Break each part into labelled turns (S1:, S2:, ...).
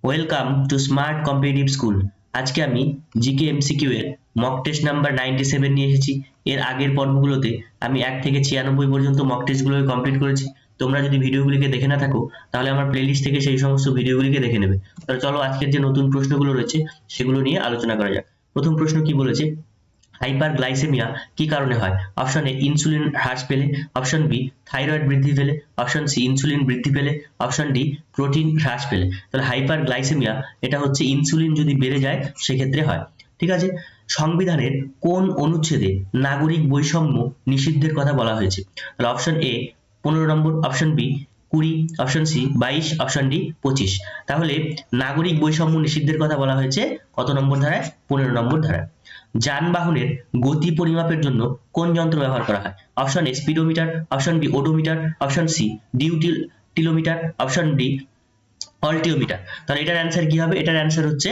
S1: Welcome to smart competitive school. আজকে আমি GK MCQ এর মক টেস্ট নাম্বার 97 নিয়ে এসেছি। এর আগের পর্বগুলোতে আমি 1 থেকে 96 পর্যন্ত মক টেস্টগুলোকে কমপ্লিট করেছি। তোমরা যদি ভিডিওগুলিকে দেখে না থাকো তাহলে আমার প্লেলিস্ট থেকে সেই সমস্ত ভিডিওগুলিকে দেখে নেবে। তাহলে চলো আজকের যে নতুন প্রশ্নগুলো রয়েছে সেগুলো নিয়ে আলোচনা করা যাক। প্রথম প্রশ্ন কি বলেছে, হাইপারগ্লাইসেমিয়া কি কারণে হয়? অপশন এ ইনসুলিন হ্রাস পেলে, অপশন বি থাইরয়েড বৃদ্ধি পেলে, অপশন সি ইনসুলিন বৃদ্ধি পেলে, অপশন ডি প্রোটিন হ্রাস পেলে। তাহলে হাইপারগ্লাইসেমিয়া এটা হচ্ছে ইনসুলিন যদি বেড়ে যায় সেক্ষেত্রে হয়। ঠিক আছে, সংবিধানের কোন অনুচ্ছেদে নাগরিক বৈষম্য নিষিদ্ধের কথা বলা হয়েছে? তাহলে অপশন এ 15 নম্বর, option B 20, option C 22, option D 25। তাহলে নাগরিক বৈষম্য নিষিদ্ধের কথা বলা হয়েছে কত নম্বর ধারায়? 15 নম্বর ধারায়। যানবাহনের গতি পরিমাপের জন্য কোন যন্ত্র ব্যবহার করা হয়? Option A speedometer, option B odometer, option C ডিউটিলোমিটার, অপশন ডি অল্টিওমিটার। তাহলে এটার অ্যান্সার কি হবে? এটার অ্যান্সার হচ্ছে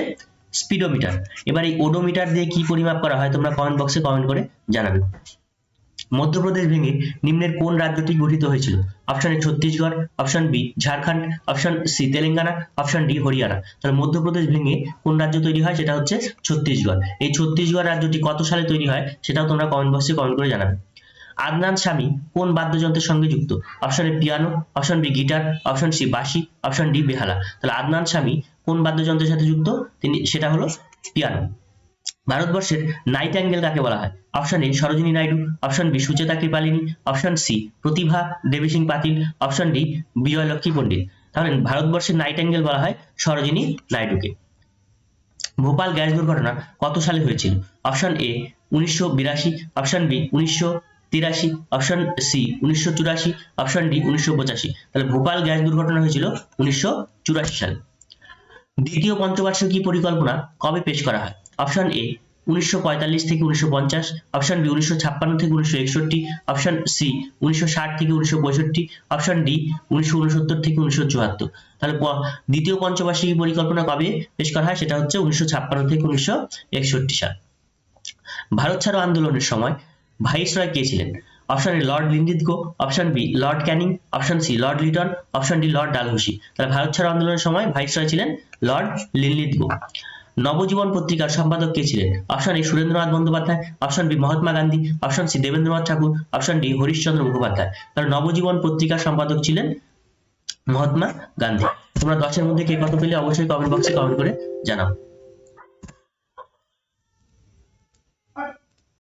S1: স্পিডোমিটার। এবার এই ওডোমিটার দিয়ে কি পরিমাপ করা হয় তোমরা কমেন্ট বক্সে কমেন্ট করে জানাবে। মধ্যপ্রদেশ ভেঙে নিম্নের কোন রাজ্যটি গঠিত হয়েছিল? Option A Chhattisgarh, option B Jharkhand, option C Telangana, option D Haryana. তাহলে মধ্যপ্রদেশ ভেঙে কোন রাজ্য তৈরি হয়? সেটা হচ্ছে ছত্তিশগড়। এই ছত্তিশগড় রাজ্যটি কত সালে তৈরি হয় সেটাও তোমরা কমেন্ট বক্সে কমেন্ট করে জানাবে। আদনান স্বামী কোন বাদ্যযন্ত্রের সঙ্গে যুক্ত? Option A piano, option B guitar, option C বাঁশি, অপশন ডি বেহালা। তাহলে আদনান স্বামী কোন বাদ্যযন্ত্রের সাথে যুক্ত? সেটা হলো পিয়ানো। ভারতবর্ষের নাইটাঙ্গেল কাকে বলা হয়? Option A Sarojini Naidu, option B Sucheta Kripalani, option C Pratibha Devi Singh Patil, option D Vijayalakshmi পণ্ডিত। তাহলে ভারতবর্ষের নাইটাঙ্গেল বলা হয় সরোজিনী নাইডুকে। ভোপাল গ্যাস দুর্ঘটনা কত সালে হয়েছিল? Option A 1982, option B 1983, option C 1984, option D 1985। তাহলে ভোপাল গ্যাস দুর্ঘটনা হয়েছিল 1984 সালে। দ্বিতীয় পঞ্চবার্ষিকী পরিকল্পনা কবে পেশ করা হয়? অপশন এ 1945 থেকে 1950, অপশন বি 1956 থেকে 1961, অপশন সি 1960 থেকে 1965, অপশন ডি 1969 থেকে 1974। তাহলে দ্বিতীয় পঞ্চবার্ষিকী পরিকল্পনা কবে পেশ করা হয়? সেটা হচ্ছে 1956 থেকে 1961 সাল। ভারত ছাড়ো আন্দোলনের সময় ভাইসরয় কে ছিলেন? Option A Lord Linlithgow, option B Lord Canning, option C Lord Lytton, option D Lord Dalhousie. তাহলে ভারত ছাড়ো আন্দোলনের সময় ভাইসরয় ছিলেন লর্ড লিনলিথগো। নবজীবন পত্রিকার সম্পাদক কে ছিলেন? Option A Surendranath Bandyopadhyay, option B Mahatma Gandhi, option C Debendranath Tagore, option D Harishchandra Mukhopadhyay. তাহলে নবজীবন পত্রিকার সম্পাদক ছিলেন মহাত্মা গান্ধী। তোমরা 10 এর মধ্যে কে কত পেলে অবশ্যই কমেন্ট বক্সে কমেন্ট করে জানাও।